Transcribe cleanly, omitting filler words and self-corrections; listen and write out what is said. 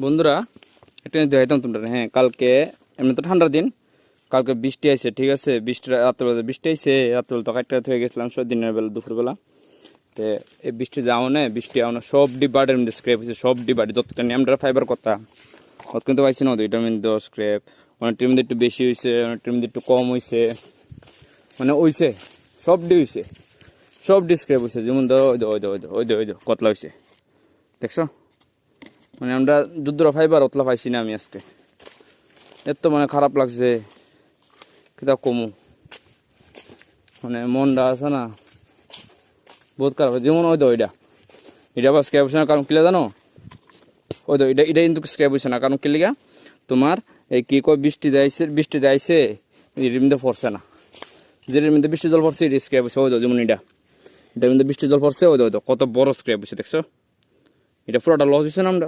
বন্ধুরা একটা দেখাইতাম তোমরা। হ্যাঁ, কালকে এমনি তো ঠান্ডার দিন, কালকে বৃষ্টি আইছে, ঠিক আছে। রাত্রেবেলা বৃষ্টি আইছে, রাত্রেবেলা তো কাটতে হয়ে গেছিলাম সব দিনের বেলা, দুপুরবেলা। তো এই বৃষ্টি বৃষ্টি আউনে সব ডিবার্টের মধ্যে স্ক্রেপ হয়েছে, সব ডিবার্ট যতটা নিয়মটা ফাইবার কথা অত কিন্তু পাইছি না। ওইটার মধ্যে স্ক্রেপ অনেকটির মধ্যে একটু বেশি হয়েছে, অনেকটির মধ্যে একটু কম হয়েছে, মানে হইছে সব ডি হয়েছে, সব ডি স্ক্রেপ হয়েছে। যেমন ধরো ওই কতলা হয়েছে, দেখছো? মানে আমরা যুদ্ধরা ফাইবার অতলা পাইছি না আমি আজকে। এত মানে খারাপ লাগছে, কিতা কমু, মানে মনটা আছে না বহুত খারাপ। যেমন ওইটা আবার স্ক্র্যাপ হচ্ছে না, কারণ কিলা জানো? এটা কিন্তু স্ক্র্যাপ হচ্ছে না, কারণ কি লিগা তোমার এই কি কয় বৃষ্টি যাইছে এর মধ্যে পড়ছে না, যেটার মধ্যে বৃষ্টি জল পড়ছে এটা স্ক্র্যাপ হচ্ছে। যেমন এটার মধ্যে বৃষ্টি জল পড়ছে, কত বড় স্ক্র্যাপ হচ্ছে, দেখছো? এটা পুরোটা লস হচ্ছে না আমরা।